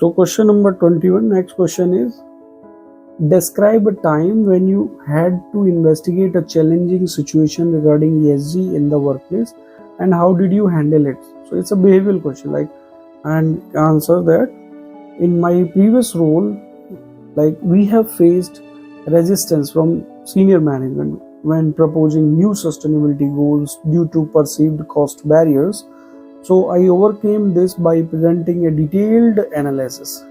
So question number 21, next question is, describe a time when you had to investigate a challenging situation regarding ESG in the workplace and how did you handle it? So it's a behavioral question, and answer that. In my previous role, we have faced resistance from senior management when proposing new sustainability goals due to perceived cost barriers. So I overcame this by presenting a detailed analysis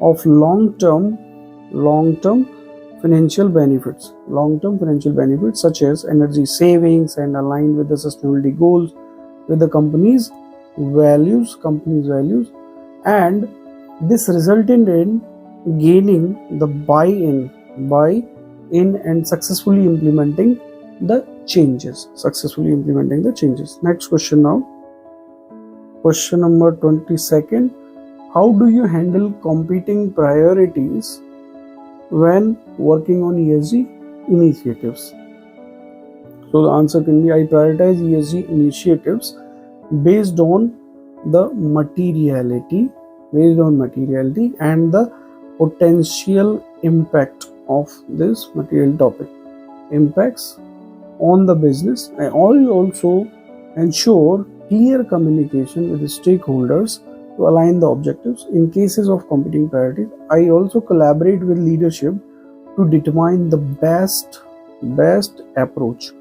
of long-term long-term financial benefits such as energy savings and aligned with the sustainability goals with the company's values, and this resulted in gaining the buy-in and successfully implementing the changes. Next question now. Question number 22nd. How do you handle competing priorities when working on ESG initiatives? So the answer can be, I prioritize ESG initiatives based on materiality and the potential impact of this material topic. Impacts on the business. I also ensure clear communication with the stakeholders to align the objectives. In cases of competing priorities, I also collaborate with leadership to determine the best approach,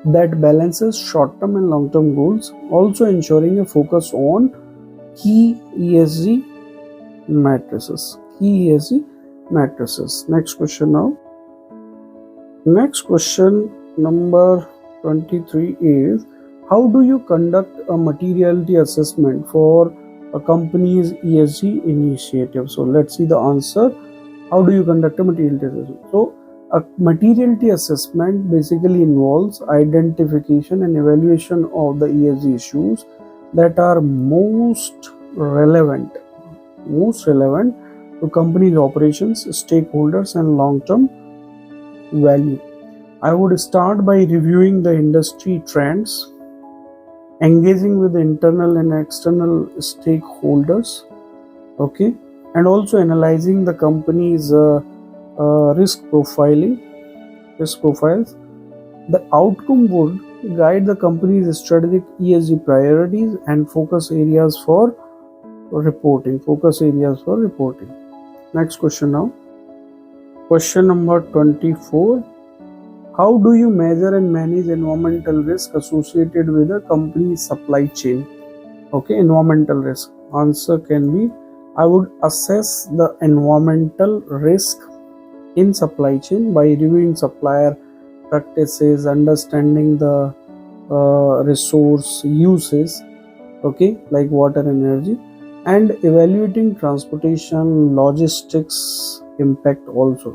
that balances short-term and long-term goals, also ensuring a focus on key ESG matrices. Next question now. Next question number 23 is, how do you conduct a materiality assessment for a company's ESG initiative? So let's see the answer. How do you conduct a materiality assessment? So a materiality assessment basically involves identification and evaluation of the ESG issues that are most relevant to company's operations, stakeholders, and long-term value. I would start by reviewing the industry trends, engaging with the internal and external stakeholders, and also analyzing the company's risk profiles. The outcome would guide the company's strategic ESG priorities and focus areas for reporting. Next question now. Question number 24. How do you measure and manage environmental risk associated with a company's supply chain? Environmental risk. Answer can be, I would assess the environmental risk in supply chain by reviewing supplier practices, understanding the resource uses, like water and energy, and evaluating transportation, logistics impact also.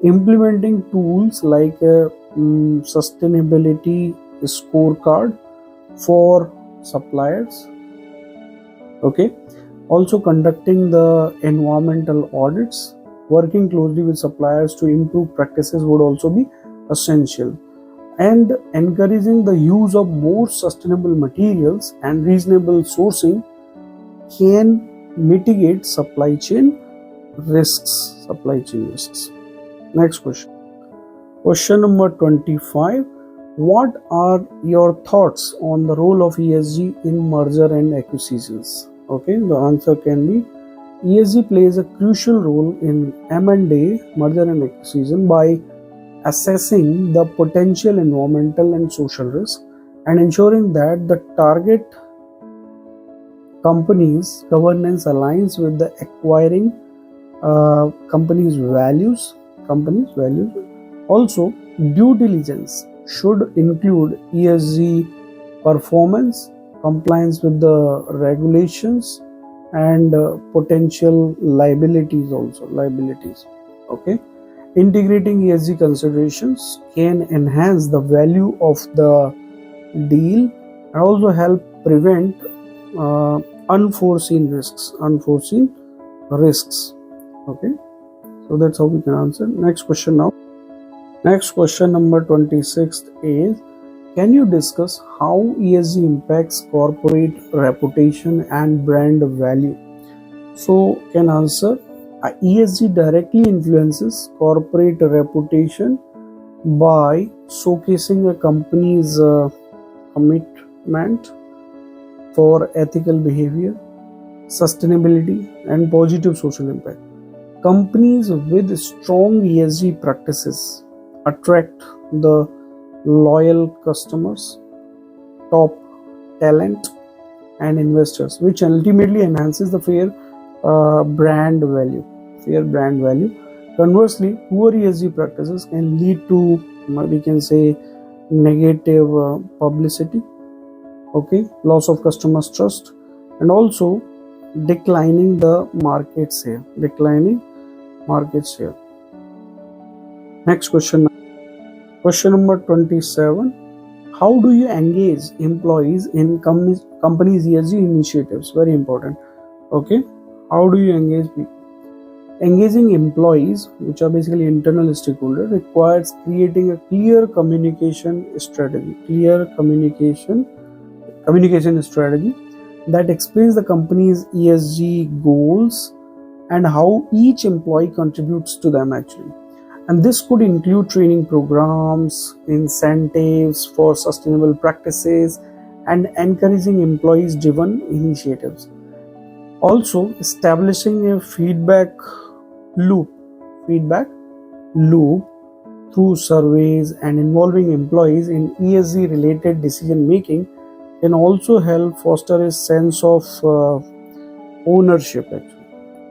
Implementing tools like a sustainability scorecard for suppliers. Also conducting the environmental audits, working closely with suppliers to improve practices would also be essential, and encouraging the use of more sustainable materials and reasonable sourcing can mitigate supply chain risks. Next question. Question number 25. What are your thoughts on the role of ESG in merger and acquisitions? The answer can be, ESG plays a crucial role in M&A, merger and acquisition, by assessing the potential environmental and social risk and ensuring that the target company's governance aligns with the acquiring company's values. Also, due diligence should include ESG performance, compliance with the regulations, and potential liabilities. Integrating ESG considerations can enhance the value of the deal and also help prevent unforeseen risks. So that's how we can answer. Next question now. Next question number 26 is, Can you discuss how ESG impacts corporate reputation and brand value? So, can answer, ESG directly influences corporate reputation by showcasing a company's commitment for ethical behavior, sustainability, and positive social impact. Companies with strong ESG practices attract the loyal customers, top talent, and investors, which ultimately enhances the brand value. Fair brand value. Conversely, poor ESG practices can lead to, we can say, negative publicity, okay, loss of customers' trust, and also declining the market share. Declining market share. Next question. Question number 27. How do you engage employees in companies' ESG initiatives? Very important. Okay. How do you engage people? Engaging employees, which are basically internal stakeholders, requires creating a clear communication strategy. Communication strategy that explains the company's ESG goals and how each employee contributes to them actually. And this could include training programs, incentives for sustainable practices, and encouraging employees driven initiatives. Also, establishing a loop, feedback loop through surveys and involving employees in ESG related decision making can also help foster a sense of ownership actually.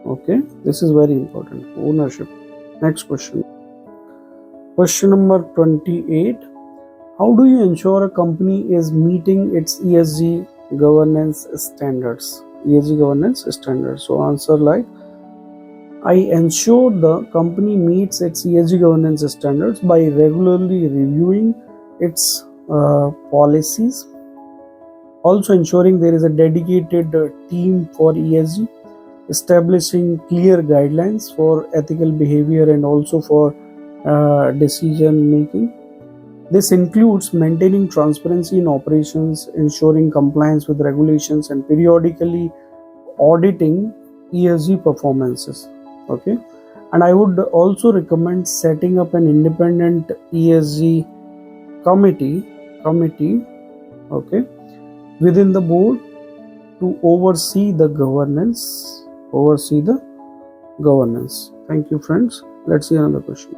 Okay, this is very important. Ownership. Next question. Question number 28. How do you ensure a company is meeting its ESG governance standards? ESG governance standards. So answer like, I ensure the company meets its ESG governance standards by regularly reviewing its policies, also ensuring there is a dedicated team for ESG, establishing clear guidelines for ethical behavior and also for decision making. This includes maintaining transparency in operations, ensuring compliance with regulations, and periodically auditing ESG performances. Okay, and I would also recommend setting up an independent ESG committee, okay, within the board to oversee the governance. Thank you, friends. Let's see another question.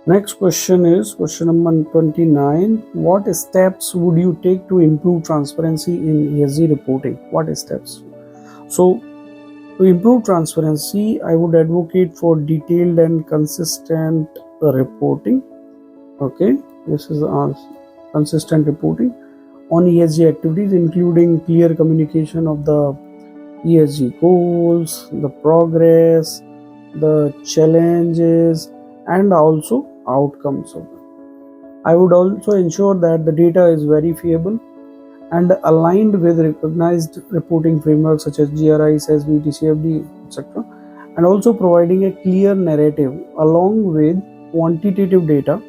Next question is question number 29. What steps would you take to improve transparency in ESG reporting? What steps? So, to improve transparency, I would advocate for detailed and consistent reporting. Okay, this is consistent reporting on ESG activities, including clear communication of the ESG goals, the progress, the challenges, and also outcomes of them. I would also ensure that the data is verifiable and aligned with recognized reporting frameworks such as GRI, SASB, TCFD, etc. And also providing a clear narrative along with quantitative data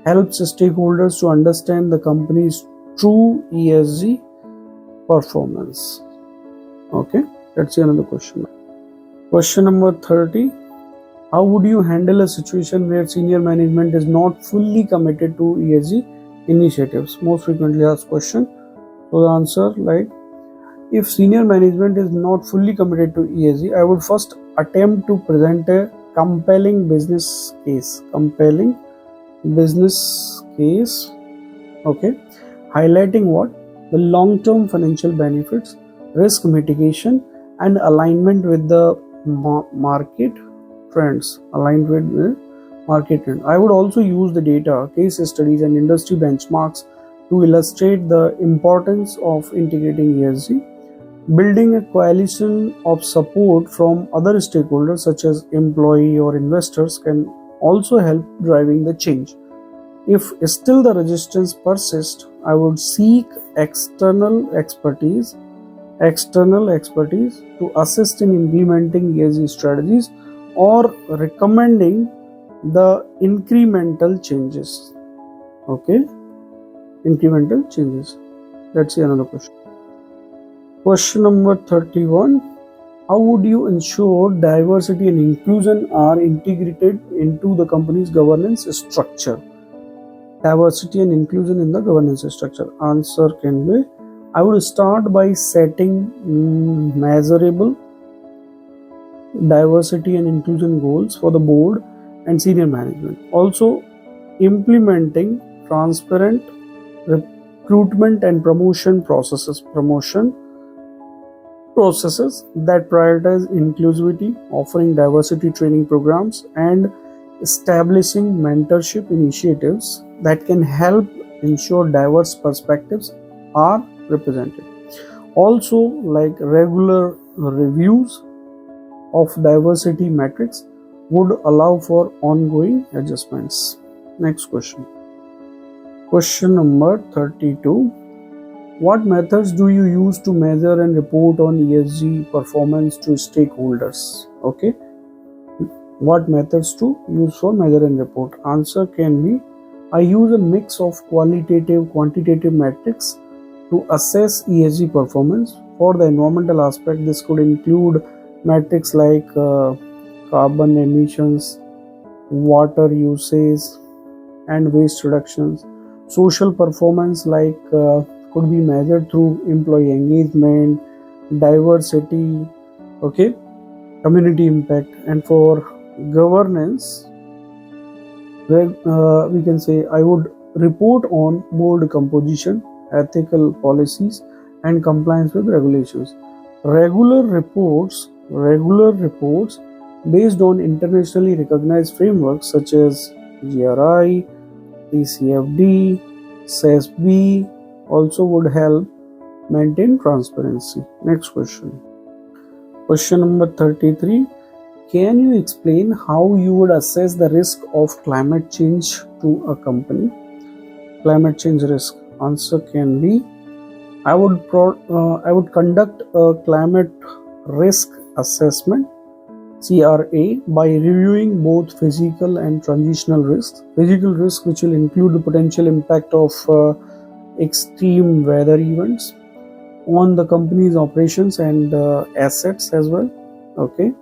helps stakeholders to understand the company's true ESG performance. Okay, let's see another question. Question number 30. How would you handle a situation where senior management is not fully committed to ESG initiatives? Most frequently asked question. So the answer, like, if senior management is not fully committed to ESG, I would first attempt to present a compelling business case. Okay, highlighting what? The long-term financial benefits, risk mitigation, and alignment with the market trends. I would also use the data, case studies, and industry benchmarks to illustrate the importance of integrating ESG. Building a coalition of support from other stakeholders such as employee or investors can also help driving the change. If still the resistance persists, I would seek external expertise to assist in implementing ESG strategies or recommending the incremental changes. Okay, incremental changes? Let's see another question. Question number 31. How would you ensure diversity and inclusion are integrated into the company's governance structure? Diversity and inclusion in the governance structure. Answer can be, I would start by setting measurable diversity and inclusion goals for the board and senior management. Also, implementing transparent recruitment and promotion processes that prioritize inclusivity, offering diversity training programs, and establishing mentorship initiatives that can help ensure diverse perspectives are represented. Also, like regular reviews of diversity metrics would allow for ongoing adjustments. Next question. Question number 32. What methods do you use to measure and report on ESG performance to stakeholders? Okay. What methods to use for measure and report? Answer can be, I use a mix of quantitative metrics to assess ESG performance. For the environmental aspect, this could include metrics like carbon emissions, water usage, and waste reductions. Social performance could be measured through employee engagement, diversity, okay, community impact. And for governance, we can say I would report on board composition, ethical policies, and compliance with regulations. Regular reports based on internationally recognized frameworks such as GRI, TCFD, SASB also would help maintain transparency. Next question. Question number 33. Can you explain how you would assess the risk of climate change to a company? Climate change risk. Answer can be, I would conduct a climate risk assessment CRA by reviewing both physical and transitional risks. Physical risk, which will include the potential impact of extreme weather events on the company's operations and assets as well. Okay.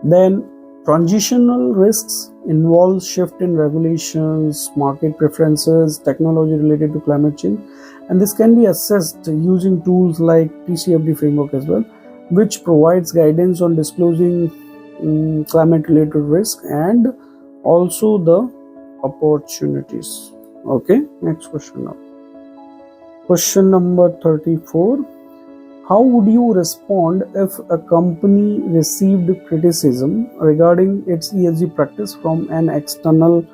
Then transitional risks involve shift in regulations, market preferences, technology related to climate change, and this can be assessed using tools like TCFD framework as well, which provides guidance on disclosing climate related risk and also the opportunities. Okay, next question now. Question number 34. How would you respond if a company received criticism regarding its ESG practice from an external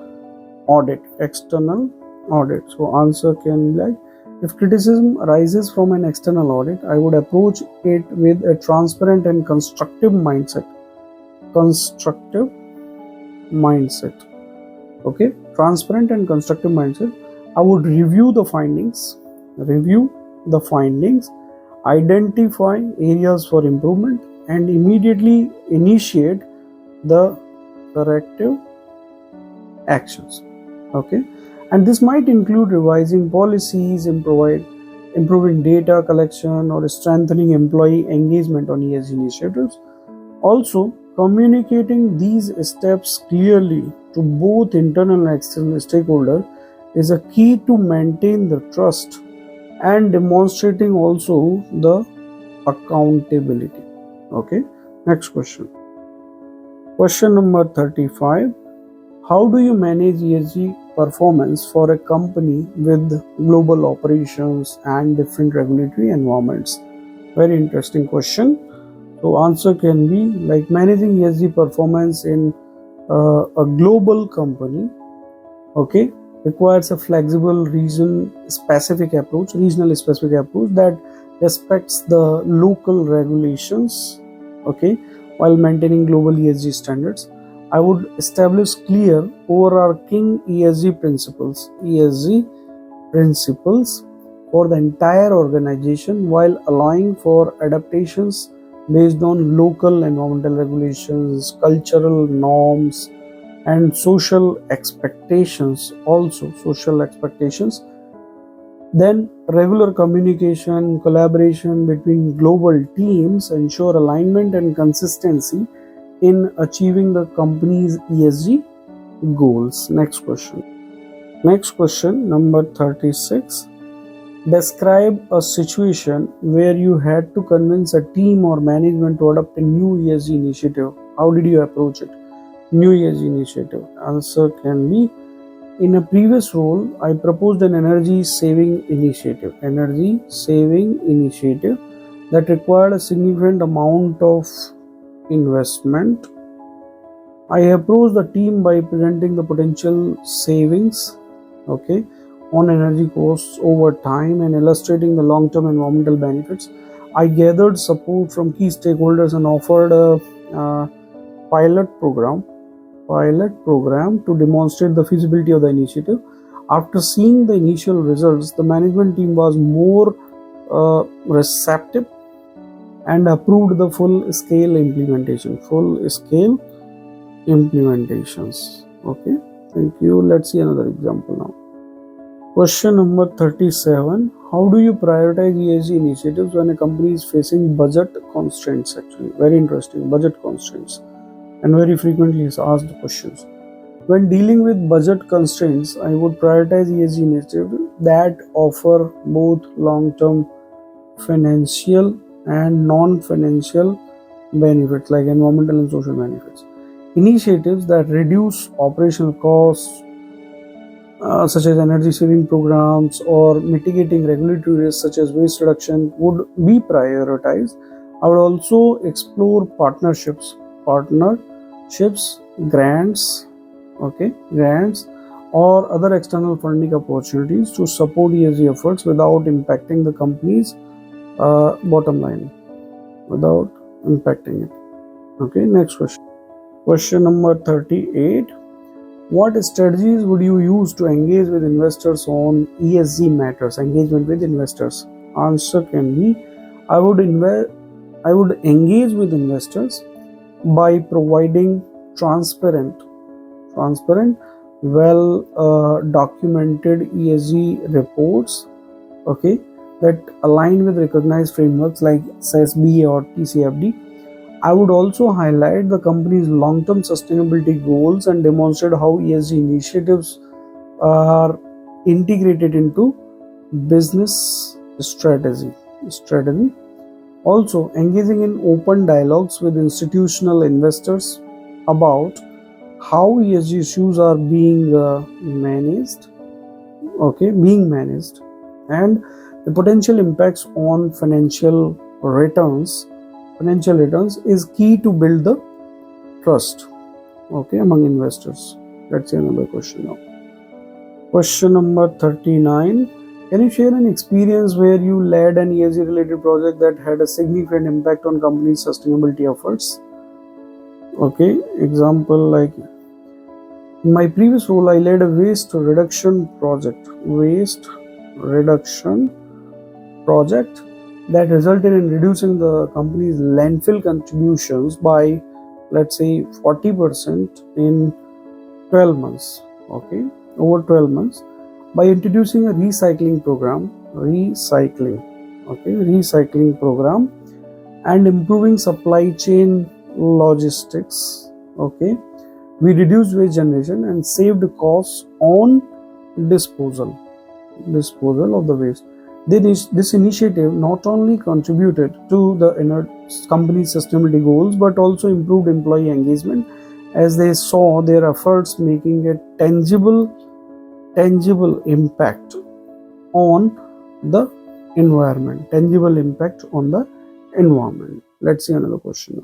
audit? So answer can be like, if criticism arises from an external audit, I would approach it with a transparent and constructive mindset. Okay, transparent and constructive mindset. I would review the findings, identify areas for improvement, and immediately initiate the corrective actions. Okay, and this might include revising policies, improving data collection, or strengthening employee engagement on ESG initiatives. Also, communicating these steps clearly to both internal and external stakeholders is a key to maintain the trust and demonstrating also the accountability. Okay, next question. Question number 35. How do you manage ESG performance for a company with global operations and different regulatory environments? Very interesting question. So answer can be like, managing ESG performance in a global company, okay, requires a flexible regional specific approach that respects the local regulations, okay, while maintaining global ESG standards. I would establish clear overarching ESG principles for the entire organization while allowing for adaptations based on local environmental regulations, cultural norms, and social expectations. Then regular communication, collaboration between global teams ensure alignment and consistency in achieving the company's ESG goals. Next question. Next question, number 36. Describe a situation where you had to convince a team or management to adopt a new ESG initiative. How did you approach it? New ESG initiative. Answer can be, in a previous role, I proposed an energy saving initiative. Energy saving initiative that required a significant amount of investment. I approached the team by presenting the potential savings, okay, on energy costs over time and illustrating the long-term environmental benefits. I gathered support from key stakeholders and offered a pilot program to demonstrate the feasibility of the initiative. After seeing the initial results, the management team was more receptive and approved the full-scale implementations. Okay, thank you. Let's see another example now. Question number 37. How do you prioritize ESG initiatives when a company is facing budget constraints? Actually, very interesting, budget constraints, and very frequently is asked questions. When dealing with budget constraints, I would prioritize ESG initiatives that offer both long-term financial and non-financial benefits like environmental and social benefits. Initiatives that reduce operational costs, such as energy saving programs or mitigating regulatory risks such as waste reduction, would be prioritized. I would also explore partnerships, grants, or other external funding opportunities to support ESG efforts without impacting the company's bottom line, without impacting it. Okay, next question. Question number 38. What strategies would you use to engage with investors on ESG matters? Engagement with investors. Answer can be, I would engage with investors by providing transparent, well documented ESG reports, okay, that align with recognized frameworks like SASB or TCFD. I would also highlight the company's long-term sustainability goals and demonstrate how ESG initiatives are integrated into business strategy. Also, engaging in open dialogues with institutional investors about how ESG issues are being managed, and the potential impacts on financial returns is key to build the trust, among investors. Let's see another question now. Question number 39. Can you share an experience where you led an ESG related project that had a significant impact on company's sustainability efforts? Okay, example, like in my previous role, I led a waste reduction project that resulted in reducing the company's landfill contributions by, let's say, 40% in 12 months, over 12 months, by introducing a recycling program and improving supply chain logistics. We reduced waste generation and saved costs on disposal of the waste. This initiative not only contributed to the company's sustainability goals but also improved employee engagement, as they saw their efforts making a tangible impact on the environment. Let's see another question.